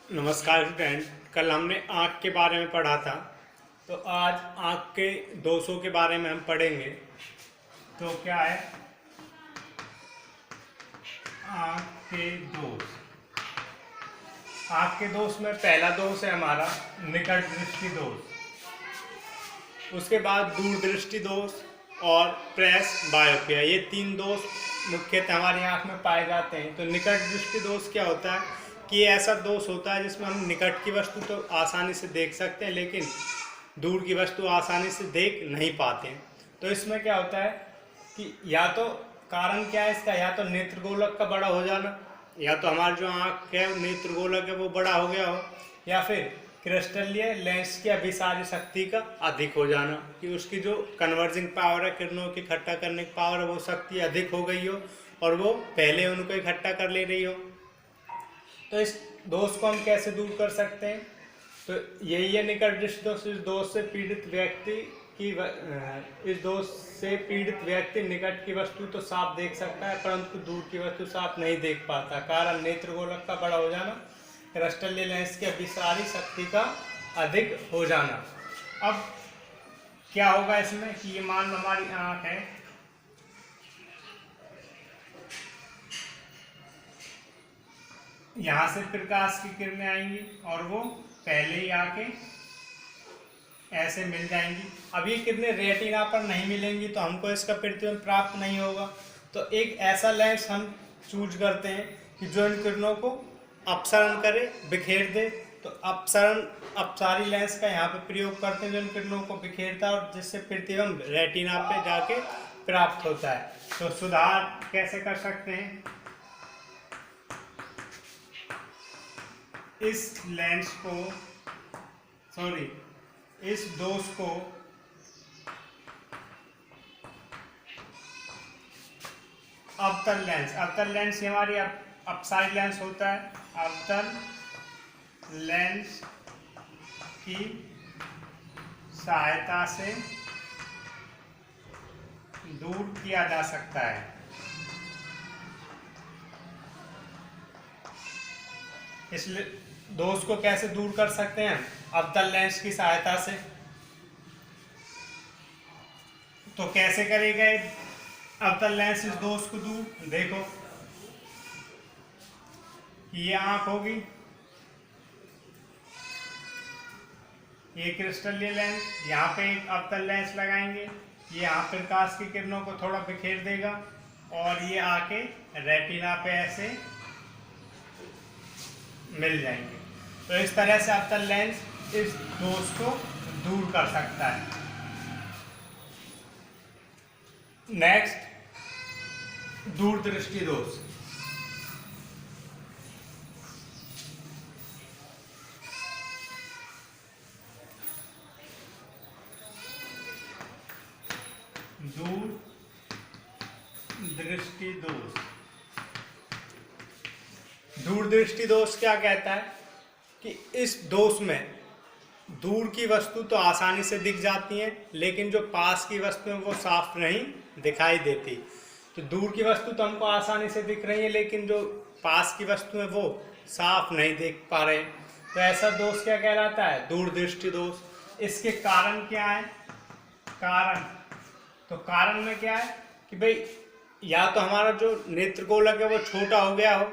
नमस्कार स्टूडेंट। कल हमने आँख के बारे में पढ़ा था, तो आज आँख के दोषों के बारे में हम पढ़ेंगे। तो क्या है आँख के दोष? आँख के दोष में पहला दोष है हमारा निकट दृष्टि दोष, उसके बाद दूर दृष्टि दोष और प्रेस बायोपिया। ये तीन दोष मुख्यतः हमारी आँख में पाए जाते हैं। तो निकट दृष्टि दोष क्या होता है कि ये ऐसा दोष होता है जिसमें हम निकट की वस्तु तो आसानी से देख सकते हैं, लेकिन दूर की वस्तु आसानी से देख नहीं पाते हैं। तो इसमें क्या होता है कि या तो कारण क्या है इसका, या तो नेत्रगोलक का बड़ा हो जाना, या तो हमारी जो आँख है नेत्रगोलक है वो बड़ा हो गया हो, या फिर क्रिस्टलीय लेंस की अभिसारी शक्ति का अधिक हो जाना, कि उसकी जो कन्वर्जिंग पावर है, किरणों की इकट्ठा करने की पावर है, वो शक्ति अधिक हो गई हो और वो पहले उनको इकट्ठा कर ले रही हो। तो इस दोष को हम कैसे दूर कर सकते हैं? तो यही है निकट दृष्टि दोष। इस दोष से पीड़ित व्यक्ति निकट की वस्तु तो साफ देख सकता है, परंतु दूर की वस्तु साफ नहीं देख पाता। कारण नेत्रगोलक का बड़ा हो जाना, क्रिस्टलीय लेंस की अभिसारी शक्ति का अधिक हो जाना। अब क्या होगा इसमें कि ये मान लो हमारी आँख है, यहाँ से प्रकाश की किरणें आएंगी और वो पहले ही आके ऐसे मिल जाएंगी। अब ये किरणें रेटिना पर नहीं मिलेंगी तो हमको इसका प्रतिबिंब प्राप्त नहीं होगा। तो एक ऐसा लेंस हम चूज करते हैं कि जो इन किरणों को अपसरण करे, बिखेर दे। तो अपसारी लेंस का यहाँ पे प्रयोग करते हैं, जो इन किरणों को बिखेरता है और जिससे प्रतिबिंब रेटिना पे जाके प्राप्त होता है। तो सुधार कैसे कर सकते हैं? इस दोष को अवतल लेंस हमारी अपसाइड लेंस होता है, अवतल लेंस की सहायता से दूर किया जा सकता है। इसलिए दोष को कैसे दूर कर सकते हैं? अवतल लेंस की सहायता से। तो कैसे करेगा अवतल लेंस इस दोष को दूर? देखो, ये आंख होगी, ये क्रिस्टलीय लेंस, यहाँ पे एक अवतल लेंस लगाएंगे, ये यहाँ प्रकाश की किरणों को थोड़ा बिखेर देगा और ये आके रेटिना पे ऐसे मिल जाएंगे। तो इस तरह से अवतल लेंस इस दोष को दूर कर सकता है। नेक्स्ट, दूरदृष्टि दोष। दूरदृष्टि दोष, दूरदृष्टि दोष क्या कहता है कि इस दोष में दूर की वस्तु तो आसानी से दिख जाती हैं, लेकिन जो पास की वस्तु है वो साफ नहीं दिखाई देती। तो दूर की वस्तु तो हमको आसानी से दिख रही है, लेकिन जो पास की वस्तु है वो साफ नहीं देख पा रहे। तो ऐसा दोष क्या कहलाता है? दूरदृष्टि दोष। इसके कारण क्या है? कारण में क्या है कि भाई या तो हमारा जो नेत्रगोलक है वो छोटा हो गया हो,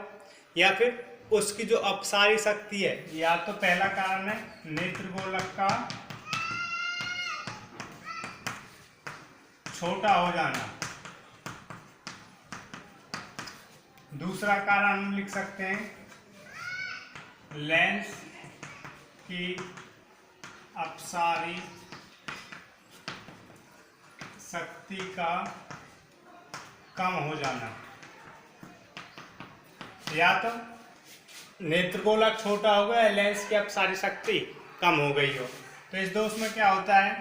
या फिर उसकी जो अपसारी शक्ति है, या तो पहला कारण है नेत्रगोलक का छोटा हो जाना। दूसरा कारण हम लिख सकते हैं लेंस की अपसारी शक्ति का कम हो जाना, या तो नेत्रगोलक छोटा हो गया, लेंस की अपसारी शक्ति कम हो गई हो। तो इस दोष में क्या होता है?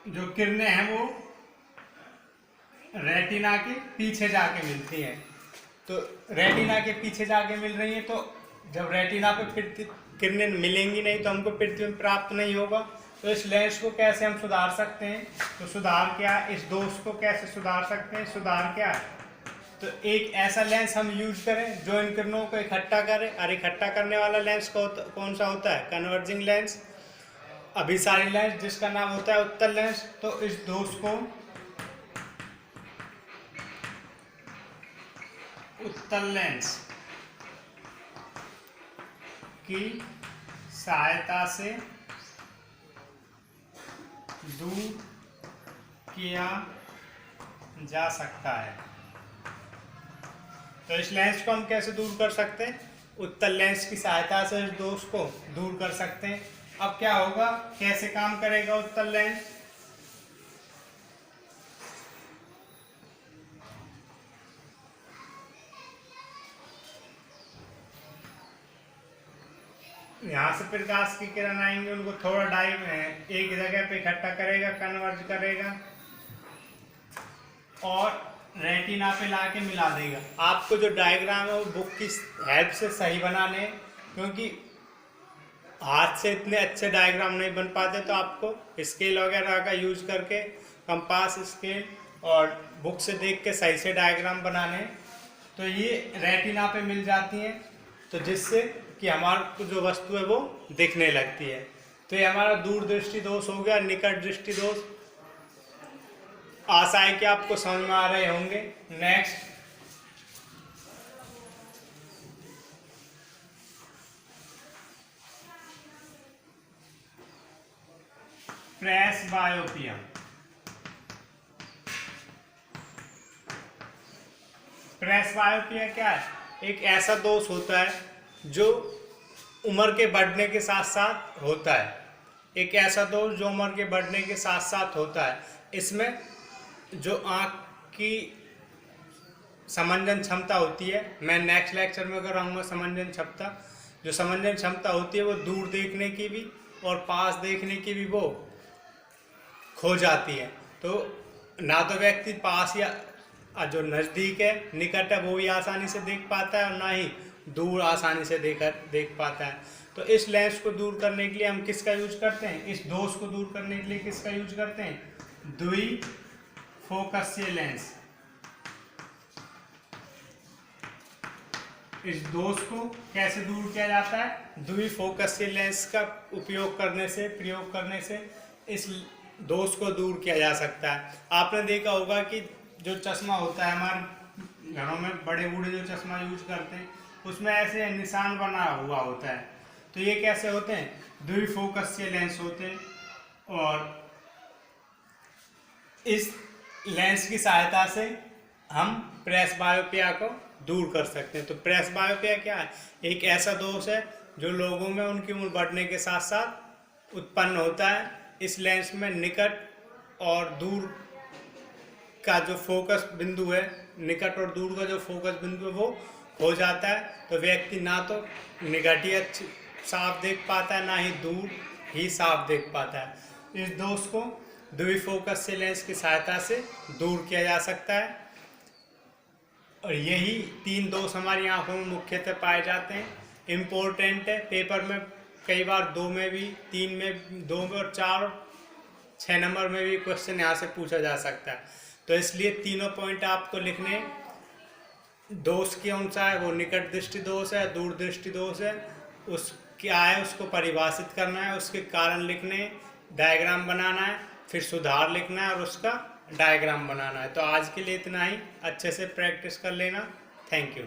जो किरणें हैं वो रेटिना के पीछे जाके मिलती हैं। तो रेटिना के पीछे जाके मिल रही हैं, तो जब रेटिना पे किरणें मिलेंगी नहीं तो हमको प्रतिबिंब प्राप्त नहीं होगा। तो इस लेंस को कैसे हम सुधार सकते हैं? तो सुधार क्या है, इस दोष को कैसे सुधार सकते हैं? सुधार क्या है, तो एक ऐसा लेंस हम यूज करें जो इन किरणों को इकट्ठा करे, और इकट्ठा करने वाला लेंस कौन सा होता है? कन्वर्जिंग लेंस, अभिसारी लेंस, जिसका नाम होता है उत्तल लेंस। तो इस दोष को उत्तल लेंस की सहायता से दूर किया जा सकता है। तो इस लेंस को हम कैसे दूर कर सकते हैं? उत्तल लेंस की सहायता से इस दोष को दूर कर सकते हैं। अब क्या होगा, कैसे काम करेगा उत्तल लेंस? यहाँ से प्रकाश की किरण आएंगे, उनको थोड़ा एक जगह पे इकट्ठा करेगा, कन्वर्ज करेगा और रेटिना पे लाके मिला देगा। आपको जो डायग्राम है वो बुक की हेल्प से सही बनाने, क्योंकि हाथ से इतने अच्छे डायग्राम नहीं बन पाते, तो आपको स्केल वगैरह का यूज करके, कंपास स्केल और बुक से देख के सही से डायग्राम बनाने। तो ये रेटिना पे मिल जाती हैं, तो जिससे कि हमारे को जो वस्तु है वो दिखने लगती है। तो ये हमारा दूरदृष्टि दोष हो गया, निकट दृष्टि दोष। आशा है कि आपको समझ में आ रहे होंगे। Next, presbyopia. प्रेसबायोपिया क्या है? एक ऐसा दोष होता है जो उम्र के बढ़ने के साथ साथ होता है। एक ऐसा दोष जो उम्र के बढ़ने के साथ साथ होता है। इसमें जो आँख की समंजन क्षमता होती है, मैं नेक्स्ट लेक्चर में कराऊंगा समंजन क्षमता। जो समंजन क्षमता होती है वो दूर देखने की भी और पास देखने की भी वो खो जाती है। तो ना तो व्यक्ति पास या जो नज़दीक है, निकट है, वो भी आसानी से देख पाता है, और ना ही दूर आसानी से देख पाता है। तो इस लेंस को दूर करने के लिए हम किसका यूज करते हैं? इस दोष को दूर करने के लिए किसका यूज करते हैं? द्विफोकसीय लेंस। इस दोष को कैसे दूर किया जाता है? द्विफोकसीय लेंस का प्रयोग करने से इस दोष को दूर किया जा सकता है। आपने देखा होगा कि जो चश्मा होता है, हमारे घरों में बड़े बूढ़े जो चश्मा यूज करते हैं, उसमें ऐसे निशान बना हुआ होता है। तो ये कैसे होते हैं? द्विफोकसीय लेंस होते हैं, और इस लेंस की सहायता से हम प्रेसबायोपिया को दूर कर सकते हैं। तो प्रेसबायोपिया क्या है? एक ऐसा दोष है जो लोगों में उनकी उम्र बढ़ने के साथ साथ उत्पन्न होता है। इस लेंस में निकट और दूर का जो फोकस बिंदु है, निकट और दूर का जो फोकस बिंदु है वो हो जाता है। तो व्यक्ति ना तो निकट ही साफ देख पाता है, ना ही दूर ही साफ देख पाता है। इस दोष को द्विफोकसीय लेंस की सहायता से दूर किया जा सकता है। और यही 3 दोष हमारी आंखों में मुख्यतः पाए जाते हैं। इम्पोर्टेंट है, पेपर में कई बार 2 में भी, 3 में, 2 में और 4, 6 नंबर में भी क्वेश्चन यहाँ से पूछा जा सकता है। तो इसलिए तीनों पॉइंट आपको लिखने। दोष कौन सा है? वो निकट दृष्टि दोष है, दूर दृष्टि दोष है। उस क्या है उसको परिभाषित करना है, उसके कारण लिखने, डायग्राम बनाना है, फिर सुधार लिखना है और उसका डायग्राम बनाना है। तो आज के लिए इतना ही। अच्छे से प्रैक्टिस कर लेना। Thank you.